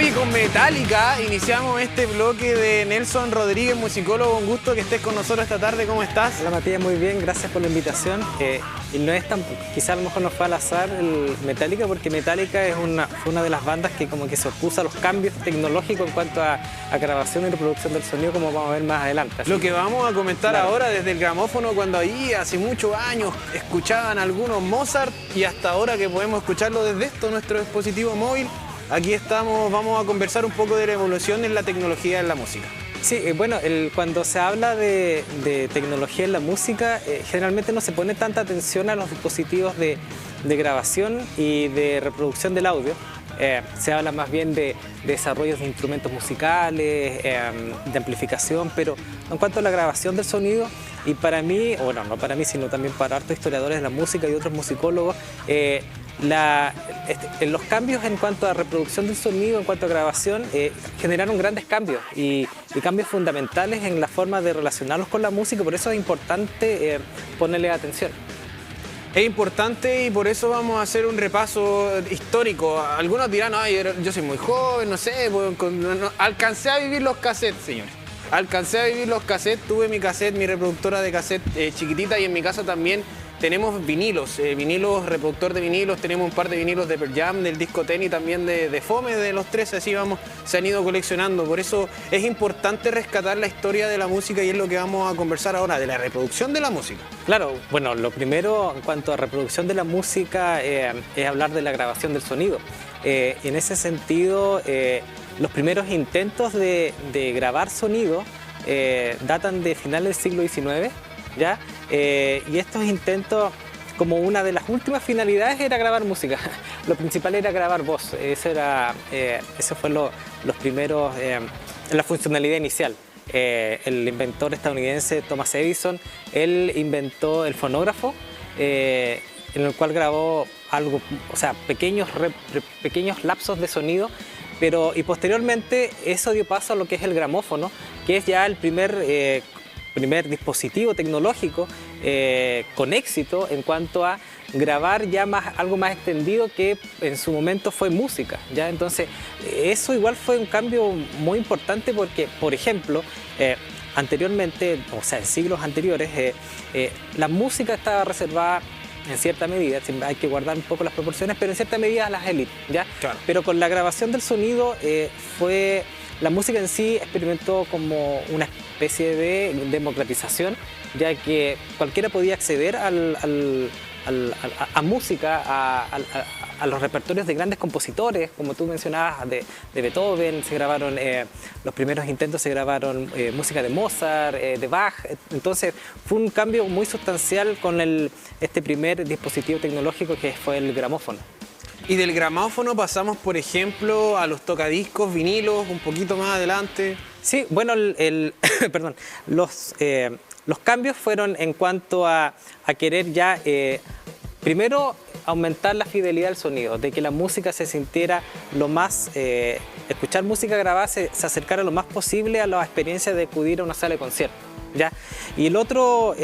Oye, con Metallica iniciamos este bloque de Nelson Rodríguez, musicólogo. Un gusto que estés con nosotros esta tarde. ¿Cómo estás? Hola Matías, muy bien, gracias por la invitación. Y no es tan, quizá a lo mejor nos fue al azar el Metallica, porque Metallica es fue una de las bandas que como que se opuso a los cambios tecnológicos en cuanto a grabación y reproducción del sonido, como vamos a ver más adelante. Lo que vamos a comentar ahora desde el gramófono, cuando ahí hace muchos años escuchaban algunos Mozart y hasta ahora que podemos escucharlo desde nuestro dispositivo móvil. Aquí estamos, vamos a conversar un poco de la evolución en la tecnología en la música. Sí, bueno, cuando se habla de tecnología en la música, generalmente no se pone tanta atención a los dispositivos de grabación y de reproducción del audio. Se habla más bien de desarrollos de instrumentos musicales, de amplificación, pero en cuanto a la grabación del sonido, y para mí, bueno, no para mí, sino también para hartos historiadores de la música y otros musicólogos, los cambios en cuanto a reproducción del sonido, en cuanto a grabación, generaron grandes cambios y cambios fundamentales en la forma de relacionarlos con la música, por eso es importante ponerle atención. Es importante y por eso vamos a hacer un repaso histórico. Algunos dirán, ay, yo soy muy joven, no sé, no, alcancé a vivir los cassettes, señores. Alcancé a vivir los cassettes, tuve mi cassette, mi reproductora de cassette chiquitita, y en mi casa también tenemos vinilos, reproductor de vinilos, tenemos un par de vinilos de Pearl Jam, del disco Ten y también de Fome, de los tres, así se han ido coleccionando. Por eso es importante rescatar la historia de la música y es lo que vamos a conversar ahora, de la reproducción de la música. Claro, bueno, lo primero en cuanto a reproducción de la música es hablar de la grabación del sonido. En ese sentido, los primeros intentos de grabar sonido datan de finales del siglo XIX, ¿ya? Y estos intentos, como una de las últimas finalidades, era grabar música. Lo principal era grabar voz. Eso fue los primeros, la funcionalidad inicial. El inventor estadounidense Thomas Edison, él inventó el fonógrafo, en el cual grabó algo, o sea, pequeños lapsos de sonido, y posteriormente eso dio paso a lo que es el gramófono, que es ya el primer dispositivo tecnológico con éxito en cuanto a grabar ya algo más extendido, que en su momento fue música, ¿ya? Entonces eso igual fue un cambio muy importante porque, por ejemplo, anteriormente, o sea, en siglos anteriores, la música estaba reservada en cierta medida, hay que guardar un poco las proporciones, pero en cierta medida a las élites, ¿ya? Claro. Pero con la grabación del sonido la música en sí experimentó como una especie de democratización, ya que cualquiera podía acceder a música, a los repertorios de grandes compositores, como tú mencionabas, de Beethoven. Se grabaron, los primeros intentos se grabaron música de Mozart, de Bach. Entonces fue un cambio muy sustancial con este primer dispositivo tecnológico que fue el gramófono. Y del gramófono pasamos, por ejemplo, a los tocadiscos, vinilos, un poquito más adelante. Sí, bueno, perdón, los cambios fueron en cuanto a querer ya, primero, aumentar la fidelidad del sonido, de que la música se sintiera lo más, escuchar música grabada se acercara lo más posible a la experiencia de acudir a una sala de concierto, ¿ya? Y el otro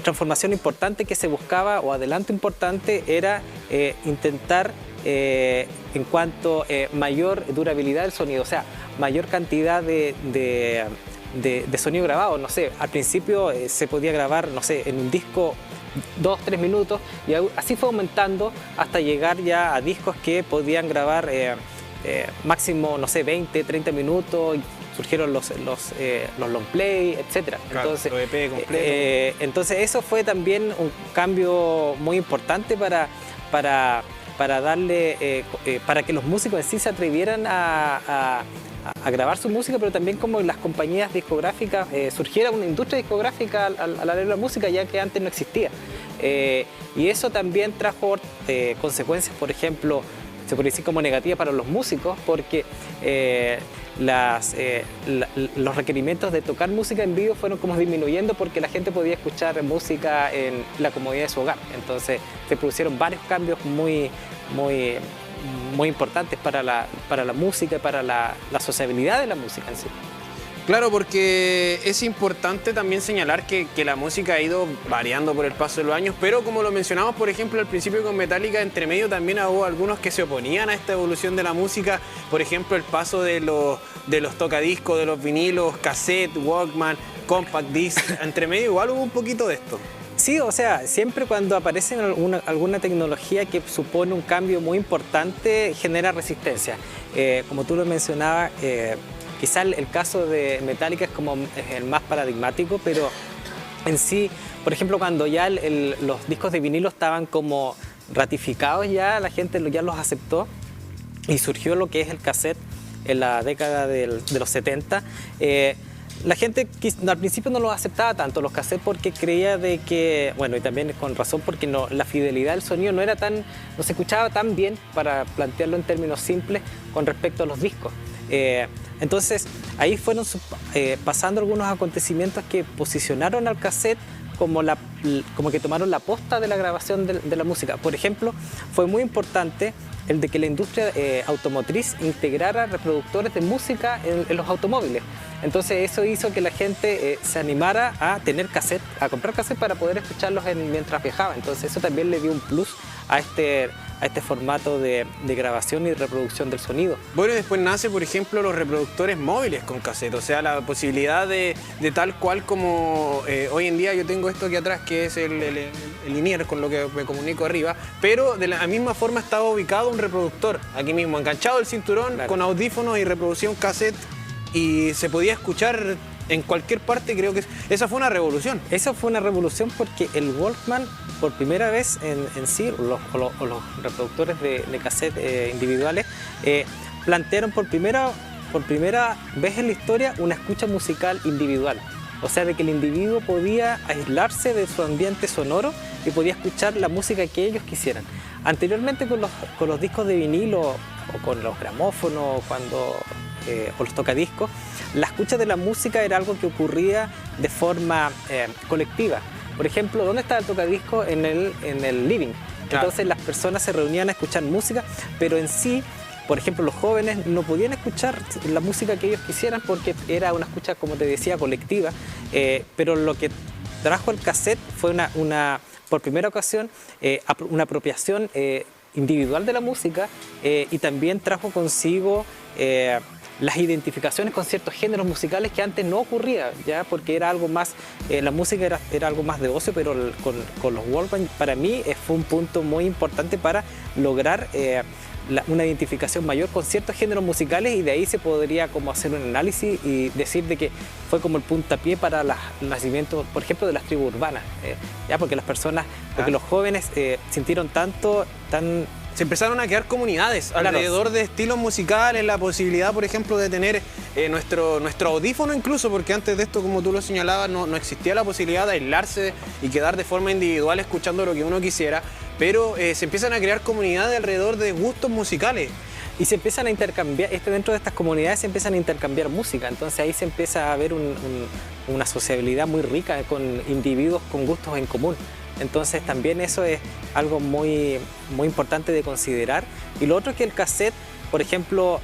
transformación importante que se buscaba, o adelanto importante, era intentar en cuanto mayor durabilidad del sonido, o sea, mayor cantidad de sonido grabado. No sé, al principio se podía grabar, no sé, en un disco 2-3 minutos, y así fue aumentando hasta llegar ya a discos que podían grabar máximo, no sé, 20-30 minutos. Surgieron los long play, etc. Claro, entonces, EP completo. Entonces eso fue también un cambio muy importante para que los músicos en sí se atrevieran a grabar su música, pero también como las compañías discográficas, surgiera una industria discográfica a la de la música, ya que antes no existía. Y eso también trajo consecuencias, por ejemplo, se puede decir como negativas para los músicos, porque los requerimientos de tocar música en vivo fueron como disminuyendo, porque la gente podía escuchar música en la comodidad de su hogar. Entonces se produjeron varios cambios muy importantes para la música y para la sociabilidad de la música en sí. Claro, porque es importante también señalar que la música ha ido variando por el paso de los años, pero como lo mencionamos, por ejemplo, al principio con Metallica, entre medio también hubo algunos que se oponían a esta evolución de la música, por ejemplo, el paso de los tocadiscos, de los vinilos, cassette, Walkman, compact disc, entre medio igual hubo un poquito de esto. Sí, o sea, siempre cuando aparece alguna tecnología que supone un cambio muy importante, genera resistencia. Como tú lo mencionabas, quizá el caso de Metallica es el más paradigmático, pero en sí, por ejemplo, cuando ya los discos de vinilo estaban como ratificados ya, la gente ya los aceptó y surgió lo que es el cassette en la década de los 70. La gente al principio no los aceptaba tanto, los cassettes, porque creía de que, bueno, y también con razón, porque la fidelidad del sonido no se escuchaba tan bien, para plantearlo en términos simples, con respecto a los discos. Entonces, ahí fueron pasando algunos acontecimientos que posicionaron al cassette como que tomaron la posta de la grabación de la música. Por ejemplo, fue muy importante el de que la industria automotriz integrara reproductores de música en los automóviles. Entonces eso hizo que la gente se animara a tener cassette, a comprar cassette para poder escucharlos mientras viajaba. Entonces eso también le dio un plus a este formato de grabación y reproducción del sonido. Bueno, y después nace, por ejemplo, los reproductores móviles con cassette, o sea, la posibilidad de tal cual como hoy en día yo tengo esto aquí atrás, que es el in-ear, con lo que me comunico arriba, pero de la misma forma estaba ubicado un reproductor aquí mismo, enganchado al cinturón, claro, con audífonos, y reproducía un cassette y se podía escuchar en cualquier parte. Creo que esa fue una revolución. Eso fue una revolución porque el Walkman, por primera vez en sí, o los reproductores de cassette individuales, plantearon por primera vez en la historia una escucha musical individual. O sea, de que el individuo podía aislarse de su ambiente sonoro y podía escuchar la música que ellos quisieran. Anteriormente, con los discos de vinilo o con los gramófonos o los tocadiscos, la escucha de la música era algo que ocurría de forma colectiva. Por ejemplo, ¿dónde estaba el tocadisco? En el living. Claro. Entonces las personas se reunían a escuchar música, pero en sí, por ejemplo, los jóvenes no podían escuchar la música que ellos quisieran porque era una escucha, como te decía, colectiva. Pero lo que trajo el cassette fue por primera ocasión, una apropiación individual de la música, y también trajo consigo las identificaciones con ciertos géneros musicales que antes no ocurría, ¿ya? Porque era algo más, la música era algo más de ocio, pero con los Walkman, para mí fue un punto muy importante para lograr una identificación mayor con ciertos géneros musicales, y de ahí se podría como hacer un análisis y decir de que fue como el puntapié para el nacimiento, por ejemplo, de las tribus urbanas, ¿ya? Porque los jóvenes sintieron se empezaron a crear comunidades, claro, alrededor de estilos musicales, la posibilidad, por ejemplo, de tener nuestro audífono incluso, porque antes de esto, como tú lo señalabas, no existía la posibilidad de aislarse y quedar de forma individual escuchando lo que uno quisiera, pero se empiezan a crear comunidades alrededor de gustos musicales. Y se empiezan a intercambiar, dentro de estas comunidades se empiezan a intercambiar música, entonces ahí se empieza a ver una sociabilidad muy rica con individuos con gustos en común. Entonces también eso es algo muy, muy importante de considerar. Y lo otro es que el cassette, por ejemplo,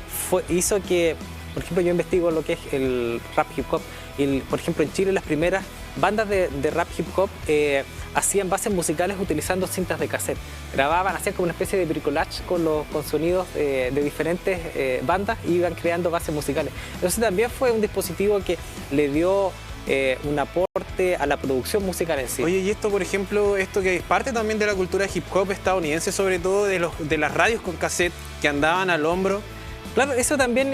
hizo que, por ejemplo, yo investigo lo que es el rap hip hop, y por ejemplo en Chile las primeras bandas de rap hip hop hacían bases musicales utilizando cintas de cassette. Hacían como una especie de bricolage con sonidos de diferentes bandas, y iban creando bases musicales. Entonces también fue un dispositivo que le dio un aporte a la producción musical en sí. Oye, y esto, por ejemplo, esto que es parte también de la cultura hip hop estadounidense, sobre todo de las radios con cassette que andaban al hombro. Claro, eso también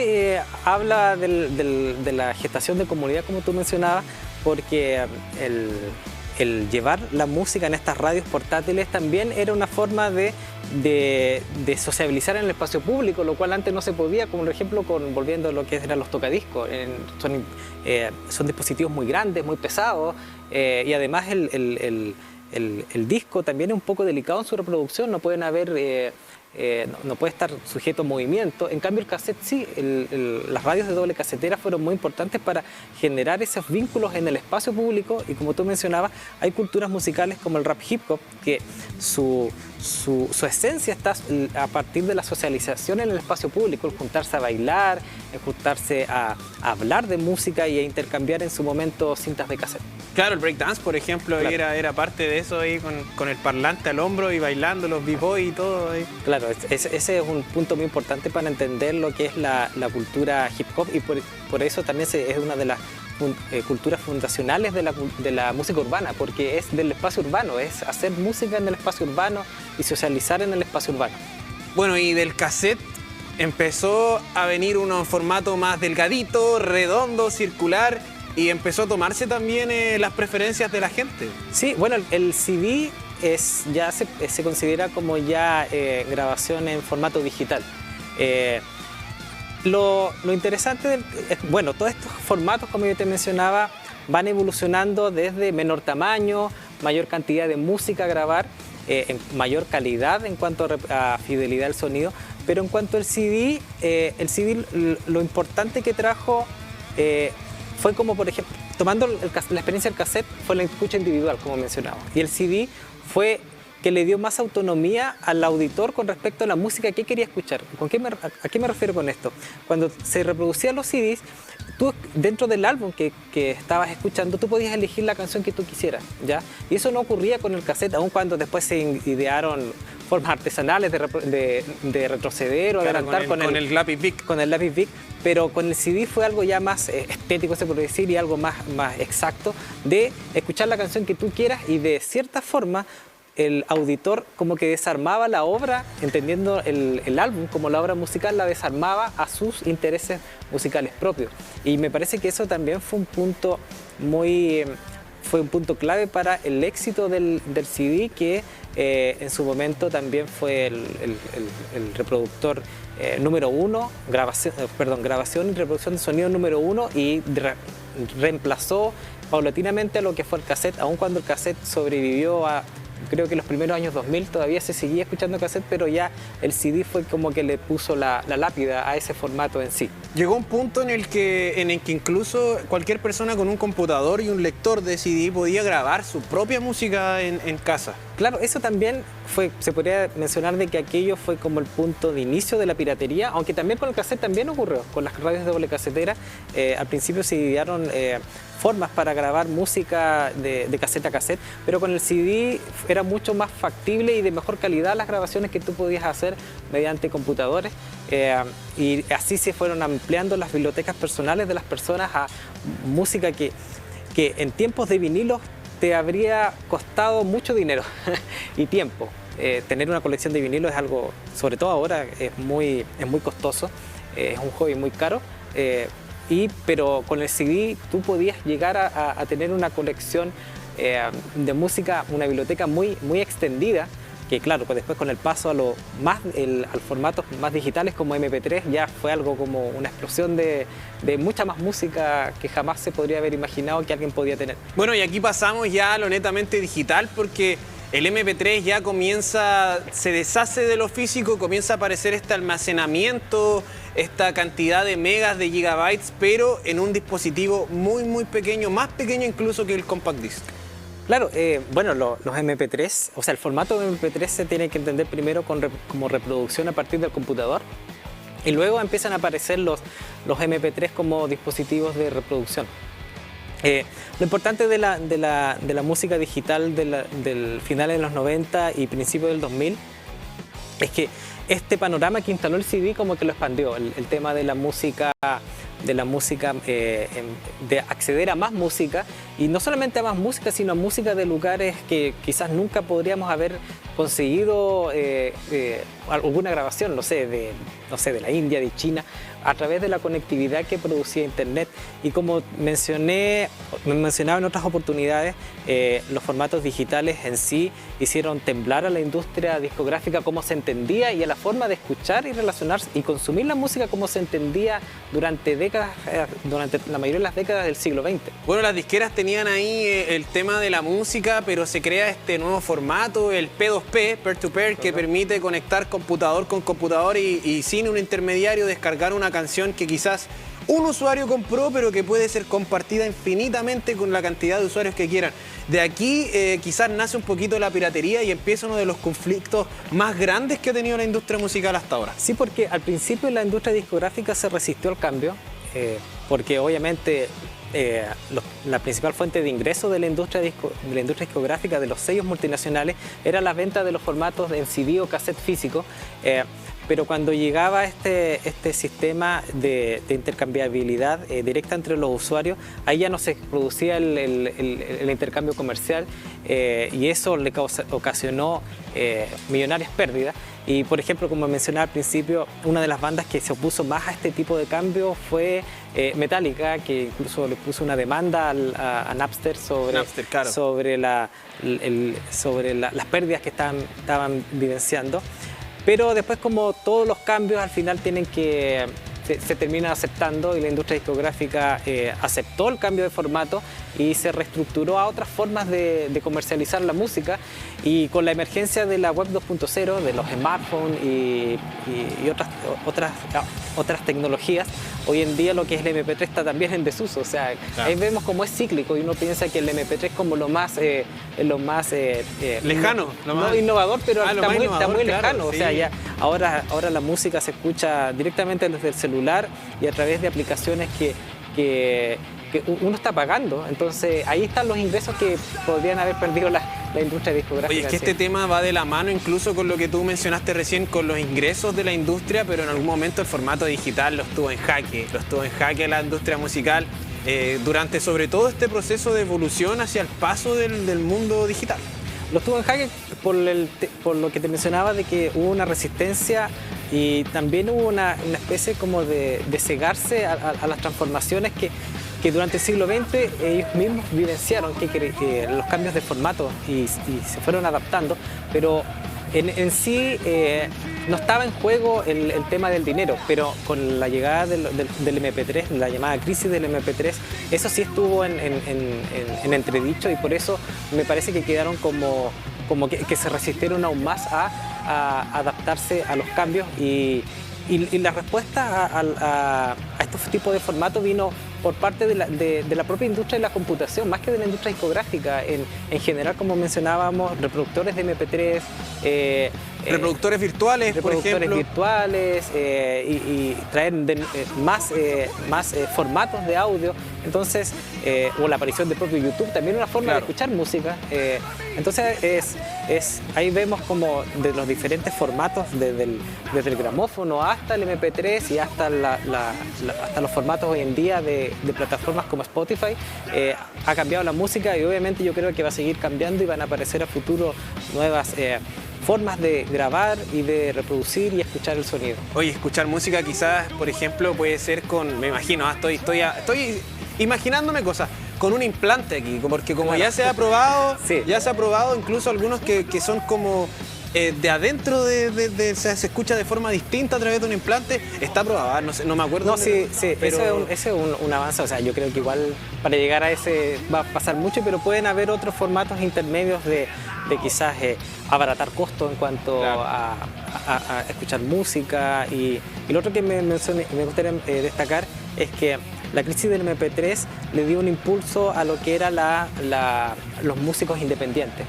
habla de la gestación de comunidad, como tú mencionabas, porque el llevar la música en estas radios portátiles también era una forma de sociabilizar en el espacio público, lo cual antes no se podía, como por ejemplo volviendo a lo que eran los tocadiscos. Son dispositivos muy grandes, muy pesados, y además el disco también es un poco delicado en su reproducción, no pueden haber... no puede estar sujeto a movimiento. En cambio el cassette sí, las radios de doble casetera fueron muy importantes para generar esos vínculos en el espacio público, y como tú mencionabas, hay culturas musicales como el rap hip hop que su su esencia está a partir de la socialización en el espacio público, el juntarse a bailar, el juntarse a hablar de música y a intercambiar en su momento cintas de cassette. Claro, el breakdance, por ejemplo, Claro. era parte de eso ahí con el parlante al hombro y bailando los b-boy y todo ahí. Claro, ese es un punto muy importante para entender lo que es la cultura hip hop y por eso también es una de las culturas fundacionales de la música urbana, porque es del espacio urbano, es hacer música en el espacio urbano y socializar en el espacio urbano. Bueno, y del cassette empezó a venir un formato más delgadito, redondo, circular, y empezó a tomarse también las preferencias de la gente. Sí, bueno, el CD ya se considera como ya grabación en formato digital. Lo interesante, bueno, todos estos formatos, como yo te mencionaba, van evolucionando desde menor tamaño, mayor cantidad de música a grabar, en mayor calidad en cuanto a fidelidad del sonido, pero en cuanto al CD, lo importante que trajo fue como, por ejemplo, tomando la experiencia del cassette, fue la escucha individual, como mencionaba, y el CD fue que le dio más autonomía al auditor con respecto a la música que quería escuchar. ¿A qué me refiero con esto? Cuando se reproducían los CDs, tú dentro del álbum que estabas escuchando, tú podías elegir la canción que tú quisieras, ¿ya? Y eso no ocurría con el cassette, aun cuando después se idearon formas artesanales de retroceder o adelantar con el lápiz Bic. Con el lápiz Bic, pero con el CD fue algo ya más estético, se puede decir, y algo más exacto de escuchar la canción que tú quieras y de cierta forma el auditor como que desarmaba la obra, entendiendo el álbum como la obra musical, la desarmaba a sus intereses musicales propios. Y me parece que eso también fue un punto clave para el éxito del CD, que en su momento también fue el reproductor número uno, grabación y reproducción de sonido número uno, y reemplazó paulatinamente a lo que fue el cassette, aun cuando el cassette sobrevivió a, creo que los primeros años 2000 todavía se seguía escuchando cassette, pero ya el CD fue como que le puso la lápida a ese formato en sí. Llegó un punto en el que incluso cualquier persona con un computador y un lector de CD podía grabar su propia música en casa. Claro, eso también se podría mencionar de que aquello fue como el punto de inicio de la piratería, aunque también con el cassette también ocurrió, con las radios de doble casetera. Al principio se idearon formas para grabar música de cassette a cassette, pero con el CD era mucho más factible y de mejor calidad las grabaciones que tú podías hacer mediante computadores, y así se fueron ampliando las bibliotecas personales de las personas a música que en tiempos de vinilos te habría costado mucho dinero y tiempo. Tener una colección de vinilos es algo, sobre todo ahora, es muy costoso, es un hobby muy caro, pero con el CD tú podías llegar a tener una colección de música, una biblioteca muy extendida, que claro, pues después con el paso al formatos más digitales como MP3 ya fue algo como una explosión de mucha más música que jamás se podría haber imaginado que alguien podía tener. Bueno, y aquí pasamos ya a lo netamente digital, porque el MP3 ya se deshace de lo físico, comienza a aparecer este almacenamiento, esta cantidad de megas, de gigabytes, pero en un dispositivo muy pequeño, más pequeño incluso que el compact disc. Claro, bueno, los MP3, o sea, el formato de MP3 se tiene que entender primero como reproducción a partir del computador, y luego empiezan a aparecer los MP3 como dispositivos de reproducción. Lo importante de la música digital del final de los 90 y principios del 2000 es que este panorama que instaló el CD como que lo expandió, el tema de la música, de acceder a más música, y no solamente a más música, sino a música de lugares que quizás nunca podríamos haber conseguido alguna grabación, no sé, de la India, de China, a través de la conectividad que producía Internet. Y como mencionaba en otras oportunidades, los formatos digitales en sí hicieron temblar a la industria discográfica como se entendía, y a la forma de escuchar y relacionarse y consumir la música como se entendía durante la mayoría de las décadas del siglo XX. Bueno, las disqueras tenían ahí el tema de la música, pero se crea este nuevo formato, el P2P, P2P, peer-to-peer, que permite conectar computador con computador y sin un intermediario descargar una canción que quizás un usuario compró, pero que puede ser compartida infinitamente con la cantidad de usuarios que quieran. De aquí quizás nace un poquito la piratería y empieza uno de los conflictos más grandes que ha tenido la industria musical hasta ahora. Sí, porque al principio la industria discográfica se resistió al cambio, porque obviamente la principal fuente de ingreso de la industria discográfica, de los sellos multinacionales, era la venta de los formatos en CD o cassette físico. Pero cuando llegaba este sistema de intercambiabilidad directa entre los usuarios, ahí ya no se producía el intercambio comercial y eso le ocasionó millonarias pérdidas. Y por ejemplo, como mencionaba al principio, una de las bandas que se opuso más a este tipo de cambio fue Metallica, que incluso le puso una demanda a Napster sobre las pérdidas que estaban vivenciando. Pero después, como todos los cambios, al final se terminan aceptando y la industria discográfica aceptó el cambio de formato y se reestructuró a otras formas de comercializar la música, y con la emergencia de la web 2.0, de los smartphones y otras tecnologías, hoy en día lo que es el MP3 está también en desuso. O sea, claro, ahí vemos cómo es cíclico y uno piensa que el MP3 es como lo más lejano, no innovador, pero está muy lejano. Sí. O sea, ya ahora la música se escucha directamente desde el celular y a través de aplicaciones que uno está pagando. Entonces ahí están los ingresos que podrían haber perdido la industria discográfica. Oye, es que este tema va de la mano incluso con lo que tú mencionaste recién, con los ingresos de la industria, pero en algún momento el formato digital lo estuvo en jaque la industria musical durante sobre todo este proceso de evolución hacia el paso del mundo digital. Lo estuvo en jaque por lo que te mencionaba, de que hubo una resistencia y también hubo una especie como de cegarse a las transformaciones que durante el siglo XX ellos mismos vivenciaron, que los cambios de formato y se fueron adaptando, pero en sí no estaba en juego el tema del dinero, pero con la llegada del MP3, la llamada crisis del MP3, eso sí estuvo en entredicho, y por eso me parece que quedaron como que se resistieron aún más a adaptarse a los cambios, y la respuesta a estos tipos de formatos vino por parte de la propia industria de la computación, más que de la industria discográfica. En general, como mencionábamos, reproductores de MP3, reproductores virtuales, por ejemplo. Y traer más formatos de audio. Entonces, o la aparición del propio YouTube, también una forma de escuchar música. Entonces, ahí vemos como de los diferentes formatos, desde el gramófono hasta el MP3 y hasta los formatos hoy en día de plataformas como Spotify, ha cambiado la música, y obviamente yo creo que va a seguir cambiando y van a aparecer a futuro nuevas formas de grabar y de reproducir y escuchar el sonido. Oye, escuchar música quizás, por ejemplo, puede ser me imagino, estoy imaginándome cosas, con un implante aquí, porque como ya se ha probado, incluso algunos que son como de adentro se escucha de forma distinta a través de un implante. Está probado, no me acuerdo. No, sí, pero ese es un avance. O sea, yo creo que igual para llegar a ese va a pasar mucho, pero pueden haber otros formatos intermedios de quizás abaratar costos en cuanto a escuchar música. Y lo otro que me gustaría destacar es que la crisis del MP3 le dio un impulso a lo que era los músicos independientes.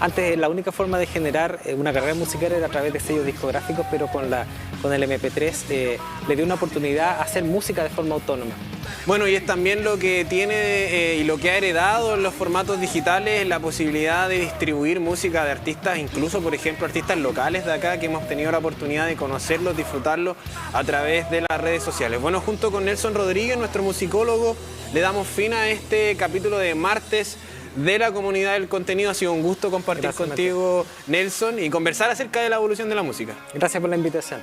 Antes la única forma de generar una carrera musical era a través de sellos discográficos, pero con el MP3 le dio una oportunidad a hacer música de forma autónoma. Bueno, y es también lo que tiene y lo que ha heredado en los formatos digitales, la posibilidad de distribuir música de artistas, incluso por ejemplo artistas locales de acá, que hemos tenido la oportunidad de conocerlos, disfrutarlos a través de las redes sociales. Bueno, junto con Nelson Rodríguez, nuestro musicólogo, le damos fin a este capítulo de martes de la comunidad del contenido. Ha sido un gusto compartir contigo, Nelson, y conversar acerca de la evolución de la música. Gracias por la invitación.